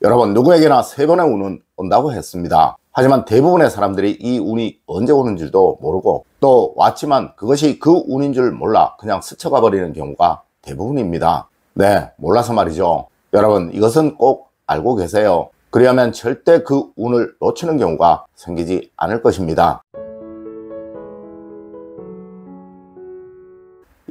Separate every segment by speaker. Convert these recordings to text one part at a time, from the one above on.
Speaker 1: 여러분, 누구에게나 세 번의 운은 온다고 했습니다. 하지만 대부분의 사람들이 이 운이 언제 오는 줄도 모르고 또 왔지만 그것이 그 운인 줄 몰라 그냥 스쳐가 버리는 경우가 대부분입니다. 네, 몰라서 말이죠. 여러분, 이것은 꼭 알고 계세요. 그리하면 절대 그 운을 놓치는 경우가 생기지 않을 것입니다.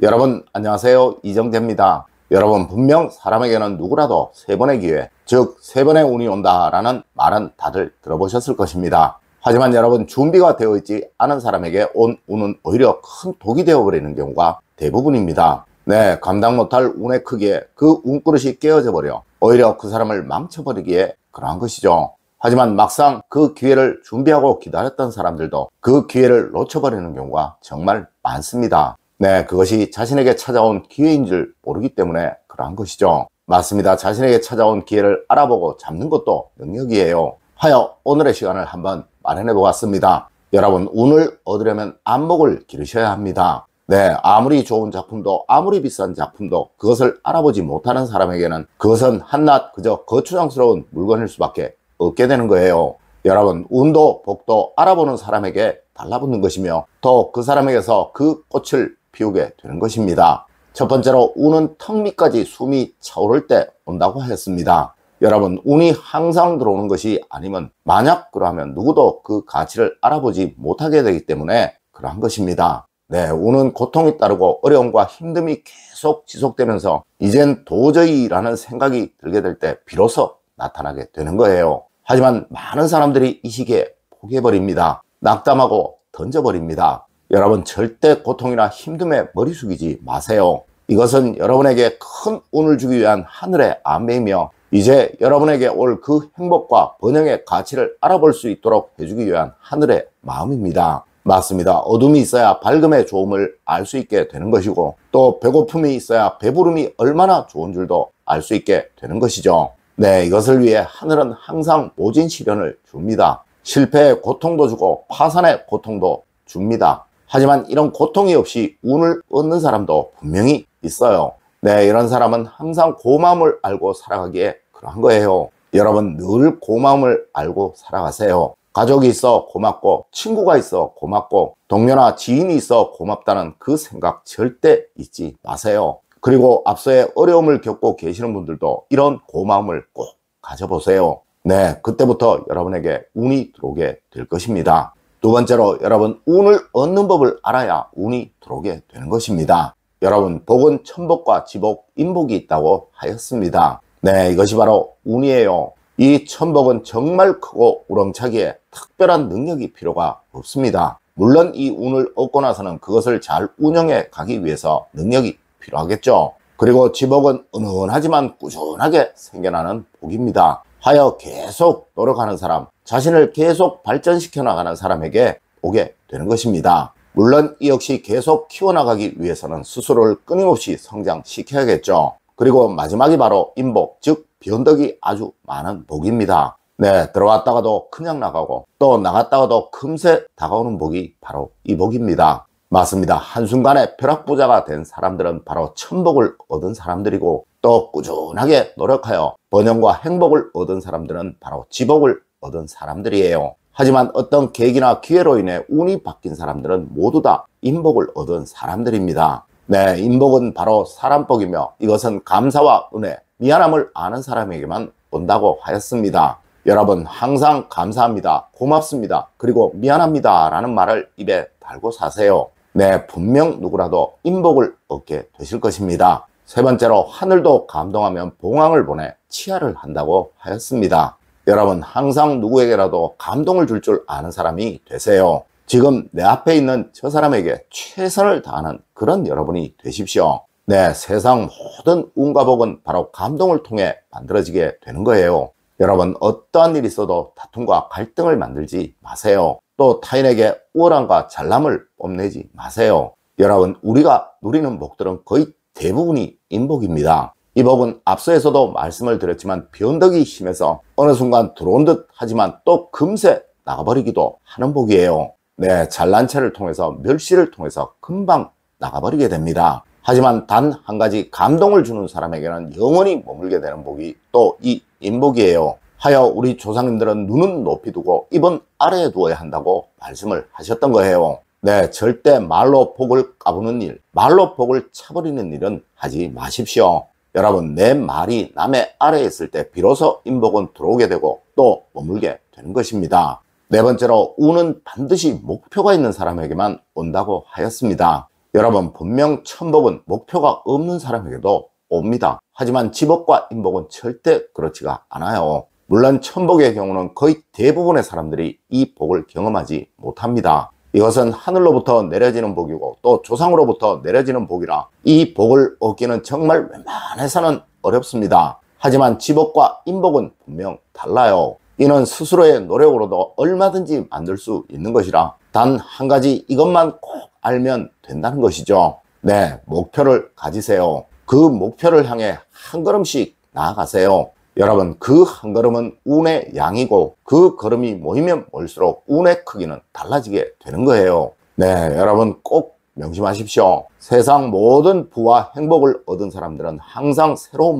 Speaker 1: 여러분, 안녕하세요. 이정재입니다. 여러분, 분명 사람에게는 누구라도 세 번의 기회, 즉 세 번의 운이 온다라는 말은 다들 들어보셨을 것입니다. 하지만 여러분, 준비가 되어 있지 않은 사람에게 온 운은 오히려 큰 독이 되어버리는 경우가 대부분입니다. 네, 감당 못할 운의 크기에 그 운그릇이 깨어져 버려 오히려 그 사람을 망쳐버리기에 그러한 것이죠. 하지만 막상 그 기회를 준비하고 기다렸던 사람들도 그 기회를 놓쳐버리는 경우가 정말 많습니다. 네, 그것이 자신에게 찾아온 기회인 줄 모르기 때문에 그러한 것이죠. 맞습니다. 자신에게 찾아온 기회를 알아보고 잡는 것도 능력이에요. 하여 오늘의 시간을 한번 마련해 보았습니다. 여러분, 운을 얻으려면 안목을 기르셔야 합니다. 네, 아무리 좋은 작품도 아무리 비싼 작품도 그것을 알아보지 못하는 사람에게는 그것은 한낱 그저 거추장스러운 물건일 수밖에 없게 되는 거예요. 여러분, 운도 복도 알아보는 사람에게 달라붙는 것이며 또 그 사람에게서 그 꽃을 피우게 되는 것입니다. 첫 번째로, 운은 턱 밑까지 숨이 차오를 때 온다고 했습니다. 여러분, 운이 항상 들어오는 것이 아니면 만약 그러하면 누구도 그 가치를 알아보지 못하게 되기 때문에 그러한 것입니다. 네, 운은 고통이 따르고 어려움과 힘듦이 계속 지속되면서 이젠 도저히라는 생각이 들게 될 때 비로소 나타나게 되는 거예요. 하지만 많은 사람들이 이 시기에 포기해버립니다. 낙담하고 던져버립니다. 여러분, 절대 고통이나 힘듦에 머리 숙이지 마세요. 이것은 여러분에게 큰 운을 주기 위한 하늘의 안배이며 이제 여러분에게 올 그 행복과 번영의 가치를 알아볼 수 있도록 해주기 위한 하늘의 마음입니다. 맞습니다. 어둠이 있어야 밝음의 좋음을 알 수 있게 되는 것이고 또 배고픔이 있어야 배부름이 얼마나 좋은 줄도 알 수 있게 되는 것이죠. 네, 이것을 위해 하늘은 항상 모진 시련을 줍니다. 실패의 고통도 주고 파산의 고통도 줍니다. 하지만 이런 고통이 없이 운을 얻는 사람도 분명히 있어요. 네, 이런 사람은 항상 고마움을 알고 살아가기에 그러한 거예요. 여러분, 늘 고마움을 알고 살아가세요. 가족이 있어 고맙고 친구가 있어 고맙고 동료나 지인이 있어 고맙다는 그 생각 절대 잊지 마세요. 그리고 앞서의 어려움을 겪고 계시는 분들도 이런 고마움을 꼭 가져보세요. 네, 그때부터 여러분에게 운이 들어오게 될 것입니다. 두 번째로, 여러분, 운을 얻는 법을 알아야 운이 들어오게 되는 것입니다. 여러분, 복은 천복과 지복, 인복이 있다고 하였습니다. 네, 이것이 바로 운이에요. 이 천복은 정말 크고 우렁차기에 특별한 능력이 필요가 없습니다. 물론 이 운을 얻고 나서는 그것을 잘 운영해 가기 위해서 능력이 필요하겠죠. 그리고 지복은 은은하지만 꾸준하게 생겨나는 복입니다. 하여 계속 노력하는 사람, 자신을 계속 발전시켜 나가는 사람에게 오게 되는 것입니다. 물론 이 역시 계속 키워나가기 위해서는 스스로를 끊임없이 성장시켜야겠죠. 그리고 마지막이 바로 인복, 즉 변덕이 아주 많은 복입니다. 네, 들어왔다가도 그냥 나가고 또 나갔다가도 금세 다가오는 복이 바로 이 복입니다. 맞습니다. 한순간에 벼락부자가 된 사람들은 바로 천복을 얻은 사람들이고 또 꾸준하게 노력하여 번영과 행복을 얻은 사람들은 바로 지복을 얻은 사람들이에요. 하지만 어떤 계기나 기회로 인해 운이 바뀐 사람들은 모두 다 인복을 얻은 사람들입니다. 네, 인복은 바로 사람복이며 이것은 감사와 은혜, 미안함을 아는 사람에게만 온다고 하였습니다. 여러분, 항상 감사합니다, 고맙습니다, 그리고 미안합니다 라는 말을 입에 달고 사세요. 네, 분명 누구라도 인복을 얻게 되실 것입니다. 세 번째로, 하늘도 감동하면 봉황을 보내 치하를 한다고 하였습니다. 여러분, 항상 누구에게라도 감동을 줄 줄 아는 사람이 되세요. 지금 내 앞에 있는 저 사람에게 최선을 다하는 그런 여러분이 되십시오. 네, 세상 모든 운과 복은 바로 감동을 통해 만들어지게 되는 거예요. 여러분, 어떠한 일이 있어도 다툼과 갈등을 만들지 마세요. 또 타인에게 우월함과 잘남을 뽐내지 마세요. 여러분, 우리가 누리는 복들은 거의 대부분이 인복입니다. 이 복은 앞서에서도 말씀을 드렸지만 변덕이 심해서 어느 순간 들어온 듯 하지만 또 금세 나가버리기도 하는 복이에요. 네, 잘난 체를 통해서 멸시를 통해서 금방 나가버리게 됩니다. 하지만 단 한 가지 감동을 주는 사람에게는 영원히 머물게 되는 복이 또 이 인복이에요. 하여 우리 조상님들은 눈은 높이 두고 입은 아래에 두어야 한다고 말씀을 하셨던 거예요. 네, 절대 말로 복을 까부는 일, 말로 복을 차버리는 일은 하지 마십시오. 여러분, 내 말이 남의 아래에 있을 때 비로소 인복은 들어오게 되고 또 머물게 되는 것입니다. 네 번째로, 운은 반드시 목표가 있는 사람에게만 온다고 하였습니다. 여러분, 분명 천복은 목표가 없는 사람에게도 옵니다. 하지만 지복과 인복은 절대 그렇지가 않아요. 물론 천복의 경우는 거의 대부분의 사람들이 이 복을 경험하지 못합니다. 이것은 하늘로부터 내려지는 복이고 또 조상으로부터 내려지는 복이라 이 복을 얻기는 정말 웬만해서는 어렵습니다. 하지만 지복과 인복은 분명 달라요. 이는 스스로의 노력으로도 얼마든지 만들 수 있는 것이라 단 한 가지 이것만 꼭 알면 된다는 것이죠. 네, 목표를 가지세요. 그 목표를 향해 한 걸음씩 나아가세요. 여러분, 그 한 걸음은 운의 양이고 그 걸음이 모이면 모일수록 운의 크기는 달라지게 되는 거예요. 네, 여러분 꼭 명심하십시오. 세상 모든 부와 행복을 얻은 사람들은 항상 새로운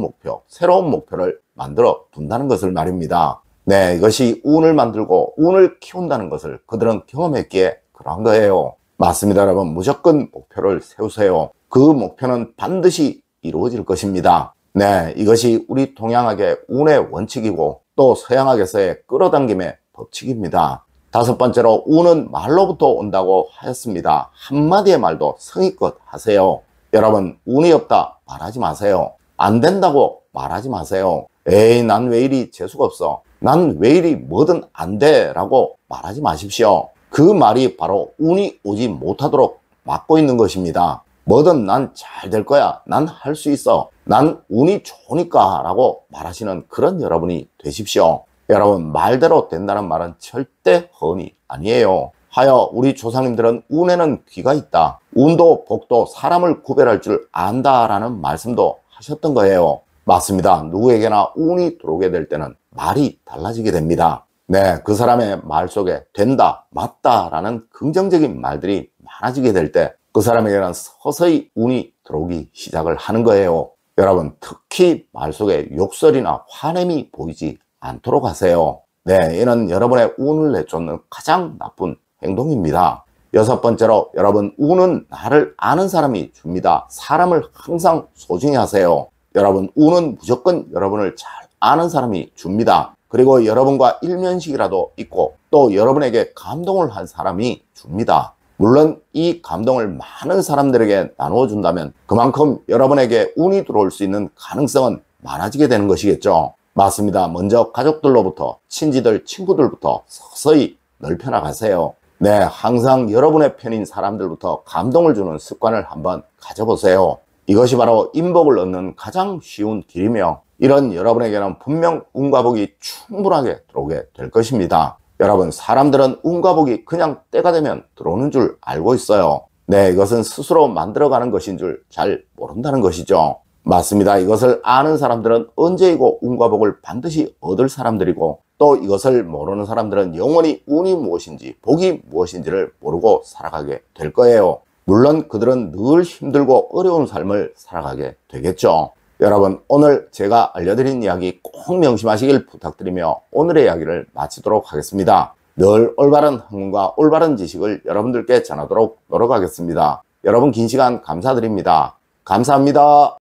Speaker 1: 목표를 만들어 둔다는 것을 말입니다. 네, 이것이 운을 만들고 운을 키운다는 것을 그들은 경험했기에 그러한 거예요. 맞습니다, 여러분. 무조건 목표를 세우세요. 그 목표는 반드시 이루어질 것입니다. 네, 이것이 우리 동양학의 운의 원칙이고 또 서양학에서의 끌어당김의 법칙입니다. 다섯 번째로, 운은 말로부터 온다고 하였습니다. 한마디의 말도 성의껏 하세요. 여러분, 운이 없다 말하지 마세요. 안 된다고 말하지 마세요. 에이, 난 왜 이리 재수가 없어, 난 왜 이리 뭐든 안 돼 라고 말하지 마십시오. 그 말이 바로 운이 오지 못하도록 막고 있는 것입니다. 뭐든 난 잘 될 거야, 난 할 수 있어, 난 운이 좋으니까 라고 말하시는 그런 여러분이 되십시오. 여러분, 말대로 된다는 말은 절대 허언이 아니에요. 하여 우리 조상님들은 운에는 귀가 있다, 운도 복도 사람을 구별할 줄 안다라는 말씀도 하셨던 거예요. 맞습니다. 누구에게나 운이 들어오게 될 때는 말이 달라지게 됩니다. 네, 그 사람의 말 속에 된다, 맞다 라는 긍정적인 말들이 많아지게 될 때 그 사람에게는 서서히 운이 들어오기 시작을 하는 거예요. 여러분, 특히 말 속에 욕설이나 화냄이 보이지 않도록 하세요. 네, 이는 여러분의 운을 내쫓는 가장 나쁜 행동입니다. 여섯 번째로, 여러분, 운은 나를 아는 사람이 줍니다. 사람을 항상 소중히 하세요. 여러분, 운은 무조건 여러분을 잘 아는 사람이 줍니다. 그리고 여러분과 일면식이라도 있고 또 여러분에게 감동을 한 사람이 줍니다. 물론 이 감동을 많은 사람들에게 나누어 준다면 그만큼 여러분에게 운이 들어올 수 있는 가능성은 많아지게 되는 것이겠죠. 맞습니다. 먼저 가족들로부터, 친지들, 친구들부터 서서히 넓혀 나가세요. 네, 항상 여러분의 편인 사람들부터 감동을 주는 습관을 한번 가져보세요. 이것이 바로 인복을 얻는 가장 쉬운 길이며 이런 여러분에게는 분명 운과 복이 충분하게 들어오게 될 것입니다. 여러분, 사람들은 운과 복이 그냥 때가 되면 들어오는 줄 알고 있어요. 네, 이것은 스스로 만들어가는 것인 줄 잘 모른다는 것이죠. 맞습니다. 이것을 아는 사람들은 언제이고 운과 복을 반드시 얻을 사람들이고 또 이것을 모르는 사람들은 영원히 운이 무엇인지 복이 무엇인지를 모르고 살아가게 될 거예요. 물론 그들은 늘 힘들고 어려운 삶을 살아가게 되겠죠. 여러분, 오늘 제가 알려드린 이야기 꼭 명심하시길 부탁드리며 오늘의 이야기를 마치도록 하겠습니다. 늘 올바른 학문과 올바른 지식을 여러분들께 전하도록 노력하겠습니다. 여러분, 긴 시간 감사드립니다. 감사합니다.